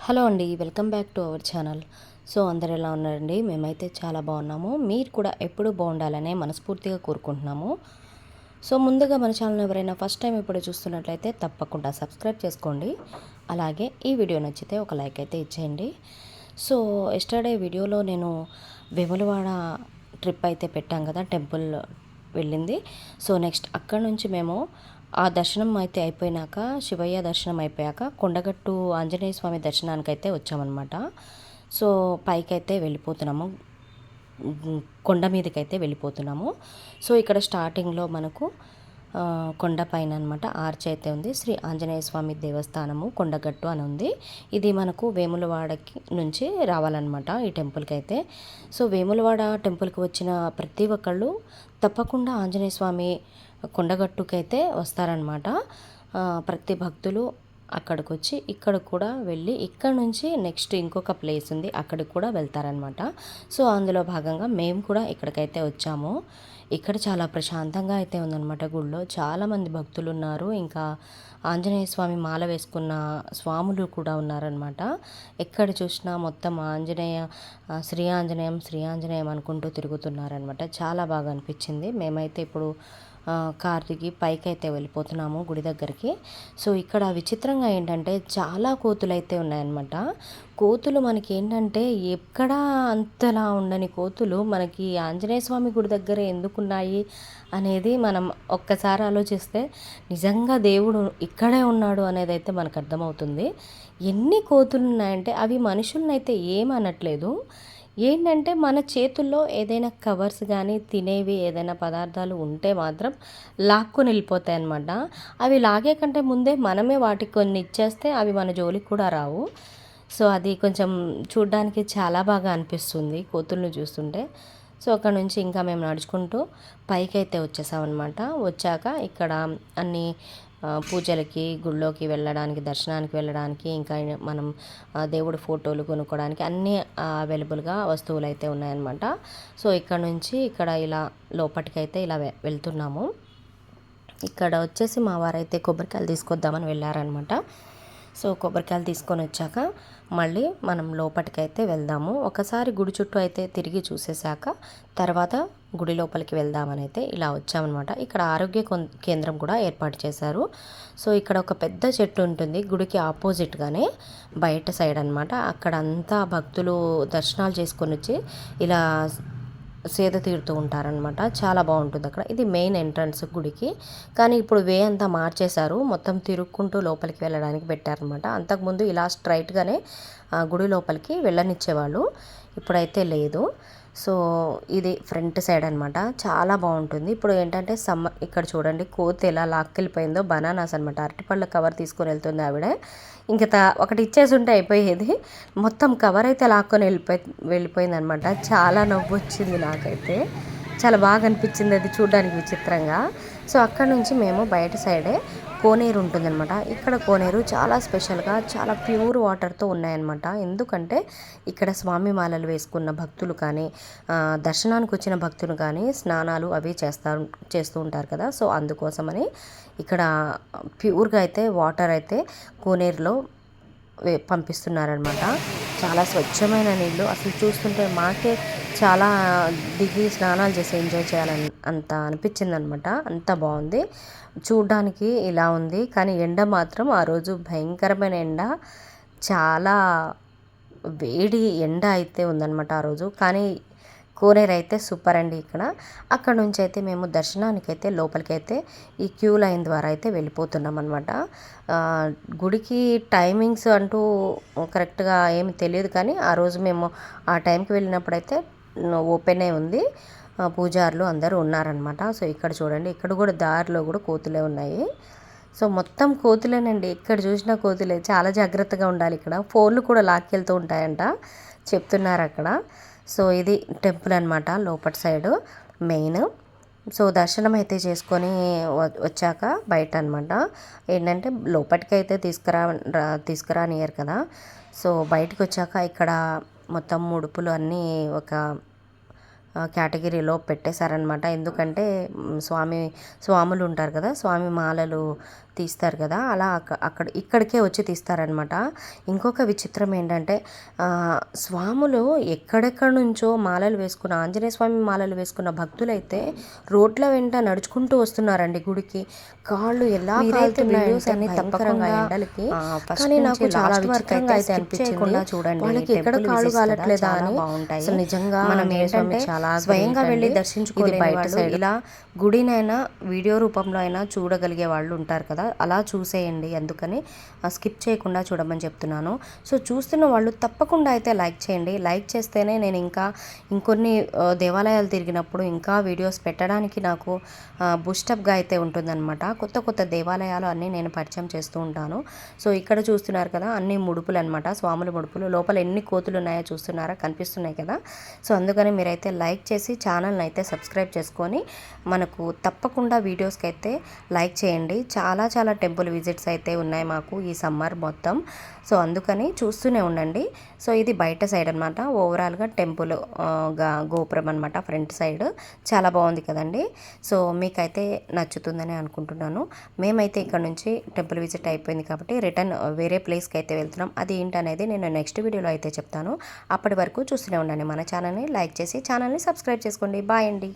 Hello అండి, welcome back to our channel. So అందరు ఎలా ఉన్నారండి? మేమైతే చాలా బాగున్నాము. మీరు కూడా ఎప్పుడూ బాగుండాలనే మనస్ఫూర్తిగా కోరుకుంటున్నాము. సో ముందుగా మన ఛానల్ ఎవరైనా ఫస్ట్ టైం ఇప్పుడు చూస్తున్నట్లయితే తప్పకుండా సబ్స్క్రైబ్ చేసుకోండి. అలాగే ఈ వీడియో నచ్చితే ఒక లైక్ అయితే ఇచ్చేయండి. సో ఎస్టర్డే వీడియోలో నేను వేములవాడ ట్రిప్ అయితే పెట్టాం కదా, టెంపుల్ వెళ్ళింది. సో నెక్స్ట్ అక్కడ నుంచి మేము ఆ దర్శనం అయితే అయిపోయినాక, శివయ్య దర్శనం అయిపోయాక కొండగట్టు ఆంజనేయ స్వామి దర్శనానికి అయితే వచ్చామన్నమాట. సో పైకైతే వెళ్ళిపోతున్నాము, కొండ మీదకైతే వెళ్ళిపోతున్నాము. సో ఇక్కడ స్టార్టింగ్లో మనకు కొండ పైన అనమాట ఆర్చ్ అయితే ఉంది. శ్రీ ఆంజనేయ స్వామి దేవస్థానము కొండగట్టు అని ఉంది. ఇది మనకు వేములవాడకి నుంచి రావాలన్నమాట ఈ టెంపుల్కి అయితే. సో వేములవాడ టెంపుల్కి వచ్చిన ప్రతి ఒక్కళ్ళు తప్పకుండా ఆంజనేయ స్వామి కొండగట్టుకి అయితే వస్తారనమాట. ప్రతి భక్తులు అక్కడికి వచ్చి ఇక్కడ కూడా వెళ్ళి ఇక్కడ నుంచి నెక్స్ట్ ఇంకొక ప్లేస్ ఉంది, అక్కడికి కూడా వెళ్తారనమాట. సో అందులో భాగంగా మేము కూడా ఇక్కడికైతే వచ్చాము. ఇక్కడ చాలా ప్రశాంతంగా అయితే ఉందన్నమాట. గుళ్ళో చాలామంది భక్తులు ఉన్నారు. ఇంకా ఆంజనేయ స్వామి మాల వేసుకున్న స్వాములు కూడా ఉన్నారనమాట. ఎక్కడ చూసినా మొత్తం ఆంజనేయ, శ్రీ ఆంజనేయం శ్రీ ఆంజనేయం అనుకుంటూ తిరుగుతున్నారనమాట. చాలా బాగా అనిపించింది. మేమైతే ఇప్పుడు కార్ దిగి పైకి అయితే వెళ్ళిపోతున్నాము గుడి దగ్గరికి. సో ఇక్కడ విచిత్రంగా ఏంటంటే చాలా కోతులు అయితే ఉన్నాయన్నమాట. కోతులు మనకి ఏంటంటే ఎక్కడా అంతలా ఉండని కోతులు మనకి ఆంజనేయ స్వామి గుడి దగ్గర ఎందుకున్నాయి అనేది మనం ఒక్కసారి ఆలోచిస్తే నిజంగా దేవుడు ఇక్కడే ఉన్నాడు అనేది అయితే మనకు అర్థమవుతుంది. ఎన్ని కోతులు ఉన్నాయంటే అవి మనుషులనైతే ఏమనట్లేదు. ఏంటంటే మన చేతుల్లో ఏదైనా కవర్స్ కానీ తినేవి ఏదైనా పదార్థాలు ఉంటే మాత్రం లాక్కొని వెళ్ళిపోతాయి అన్నమాట. అవి లాగే కంటే ముందే మనమే వాటికి కొన్ని ఇచ్చేస్తే అవి మన జోలికి కూడా రావు. సో అది కొంచెం చూడ్డానికి చాలా బాగా అనిపిస్తుంది కోతులను చూస్తుంటే. సో అక్కడ నుంచి ఇంకా మేము నడుచుకుంటూ పైకి అయితే వచ్చేసామన్నమాట. వచ్చాక ఇక్కడ అన్ని పూజలకి, గుళ్ళోకి వెళ్ళడానికి, దర్శనానికి వెళ్ళడానికి, ఇంకా మనం దేవుడి ఫోటోలు కొనుక్కోవడానికి అన్నీ అవైలబుల్గా వస్తువులు అయితే ఉన్నాయన్నమాట. సో ఇక్కడ నుంచి ఇక్కడ ఇలా లోపటికైతే ఇలా వెళ్తున్నాము. ఇక్కడ వచ్చేసి మా వారైతే కొబ్బరికాయలు తీసుకొద్దామని వెళ్ళారనమాట. సో కొబ్బరికాయలు తీసుకొని వచ్చాక మళ్ళీ మనం లోపలికైతే వెళ్దాము. ఒకసారి గుడి చుట్టూ అయితే తిరిగి చూసేసాక తర్వాత గుడి లోపలికి వెళ్దామని అయితే ఇలా వచ్చామన్నమాట. ఇక్కడ ఆరోగ్య కేంద్రం కూడా ఏర్పాటు చేశారు. సో ఇక్కడ ఒక పెద్ద చెట్టు ఉంటుంది గుడికి ఆపోజిట్గానే, బయట సైడ్ అనమాట. అక్కడ అంతా భక్తులు దర్శనాలు చేసుకొని వచ్చి ఇలా సేద తీరుతూ ఉంటారనమాట. చాలా బాగుంటుంది అక్కడ. ఇది మెయిన్ ఎంట్రన్స్ గుడికి. కానీ ఇప్పుడు వే అంతా మార్చేశారు, మొత్తం తిరుక్కుంటూ లోపలికి వెళ్ళడానికి పెట్టారనమాట. అంతకుముందు ఇలా స్ట్రైట్గానే గుడి లోపలికి వెళ్ళనిచ్చేవాళ్ళు, ఇప్పుడైతే లేదు. సో ఇది ఫ్రంట్ సైడ్ అనమాట. చాలా బాగుంటుంది. ఇప్పుడు ఏంటంటే ఇక్కడ చూడండి కోతి ఎలా లాక్కెళ్ళిపోయిందో, బనానాస్ అనమాట, అరటిపళ్ళ కవర్ తీసుకొని వెళ్తుంది ఆవిడ. ఇంకా ఒకటి ఇచ్చేసి ఉంటే అయిపోయేది, మొత్తం కవర్ అయితే లాక్కొని వెళ్ళిపోయింది అనమాట. చాలా నవ్వు వచ్చింది నాకైతే, చాలా బాగా అనిపించింది అది చూడడానికి విచిత్రంగా. సో అక్కడ నుంచి మేము బయట సైడే కోనేరు ఉంటుందన్నమాట. ఇక్కడ కోనేరు చాలా స్పెషల్గా చాలా ప్యూర్ వాటర్తో ఉన్నాయన్నమాట. ఎందుకంటే ఇక్కడ స్వామి మాలలు వేసుకున్న భక్తులు కానీ, దర్శనానికి వచ్చిన భక్తులు కానీ స్నానాలు అవి చేస్తూ ఉంటారు కదా. సో అందుకోసమని ఇక్కడ ప్యూర్గా అయితే వాటర్ అయితే కోనేరులో పంపిస్తున్నారనమాట. చాలా స్వచ్ఛమైన నీళ్ళు, అసలు చూస్తుంటే మాకే చాలా దిగి స్నానాలు చేసి ఎంజాయ్ చేయాలని అంత అనిపించింది అనమాట. అంత బాగుంది చూడ్డానికి. ఇలా ఉంది కానీ ఎండ మాత్రం ఆ రోజు భయంకరమైన ఎండ, చాలా వేడి ఎండ అయితే ఉందన్నమాట ఆ రోజు. కానీ కోనేరు అయితే సూపర్ అండి ఇక్కడ. అక్కడ నుంచి అయితే మేము దర్శనానికైతే లోపలికైతే ఈ క్యూ లైన్ ద్వారా అయితే వెళ్ళిపోతున్నాం అనమాట. గుడికి టైమింగ్స్ అంటూ కరెక్ట్గా ఏమి తెలియదు, కానీ ఆ రోజు మేము ఆ టైంకి వెళ్ళినప్పుడైతే ఓపెన్ అయి ఉంది, పూజారులు అందరూ ఉన్నారనమాట. సో ఇక్కడ చూడండి, ఇక్కడ కూడా దారిలో కూడా కోతులే ఉన్నాయి. సో మొత్తం కోతులేనండి, ఎక్కడ చూసినా కోతులే. చాలా జాగ్రత్తగా ఉండాలి ఇక్కడ. ఫోన్లు కూడా లాక్కెళ్తూ ఉంటాయంట చెప్తున్నారు అక్కడ. సో ఇది టెంపుల్ అనమాట, లోపటి సైడు మెయిన్. సో దర్శనం అయితే చేసుకొని వచ్చాక బయట అనమాట ఏంటంటే లోపలికి అయితే తీసుకురానియరు కదా. సో బయటకు వచ్చాక ఇక్కడ మొత్తం ముడుపులు అన్నీ ఒక కేటగిరీలో పెట్టేశారనమాట. ఎందుకంటే స్వాములు ఉంటారు కదా, స్వామి మాలలు తీస్తారు కదా, అలా ఇక్కడికే వచ్చి తీస్తారనమాట. ఇంకొక విచిత్రం ఏంటంటే స్వాములు ఎక్కడెక్కడ నుంచో మాలలు వేసుకున్న, ఆంజనేయ స్వామి మాలలు వేసుకున్న భక్తులైతే రోడ్ల వెంట నడుచుకుంటూ వస్తున్నారండి గుడికి. కాళ్ళు ఎలా కాలుతున్నాయంటే తప్పకుండా ఎండలకి. కానీ నాకు చాలా విచిత్రంగా అయితే అనిపించింది. చూడండి వాళ్ళకి ఎక్కడ కాళ్ళు కాలట్లేదా అని. బాగుంటాయి అసలు నిజంగా. మనం ఏంటంటే స్వయంగా వెళ్ళి దర్శించుకోలేని బయట సైడ్ ఇలా గుడినైనా వీడియో రూపంలో అయినా చూడగలిగే వాళ్ళు ఉంటారు కదా, అలా చూసేయండి. అందుకని స్కిప్ చేయకుండా చూడమని చెప్తున్నాను. సో చూస్తున్న వాళ్ళు తప్పకుండా అయితే లైక్ చేయండి. లైక్ చేస్తేనే నేను ఇంకా ఇంకొన్ని దేవాలయాలు తిరిగినప్పుడు ఇంకా వీడియోస్ పెట్టడానికి నాకు బూస్టప్గా అయితే ఉంటుందన్నమాట. కొత్త కొత్త దేవాలయాలు అన్నీ నేను పరిచయం చేస్తూ ఉంటాను. సో ఇక్కడ చూస్తున్నారు కదా, అన్ని ముడుపులు అనమాట, స్వాముల ముడుపులు. లోపల ఎన్ని కోతులు ఉన్నాయో చూస్తున్నారా, కనిపిస్తున్నాయి కదా. సో అందుకని మీరైతే లైక్ చేసి ఛానల్ని అయితే సబ్స్క్రైబ్ చేసుకొని మనకు తప్పకుండా వీడియోస్కి అయితే లైక్ చేయండి. చాలా చాలా టెంపుల్ విజిట్స్ అయితే ఉన్నాయి మాకు ఈ సమ్మర్ మొత్తం. సో అందుకని చూస్తూనే ఉండండి. సో ఇది బయట సైడ్ అనమాట, ఓవరాల్గా టెంపుల్ గోపురం అనమాట, ఫ్రంట్ సైడ్. చాలా బాగుంది కదండి. సో మీకైతే నచ్చుతుందని అనుకుంటున్నాను. మేమైతే ఇక్కడ నుంచి టెంపుల్ విజిట్ అయిపోయింది కాబట్టి రిటర్న్ వేరే ప్లేస్కి అయితే వెళ్తున్నాం. అది ఏంటనేది నేను నెక్స్ట్ వీడియోలో అయితే చెప్తాను. అప్పటి వరకు చూస్తూనే ఉండండి మన ఛానల్ని. లైక్ చేసి ఛానల్ని సబ్స్క్రైబ్ చేసుకోండి. బాయ్ అండి.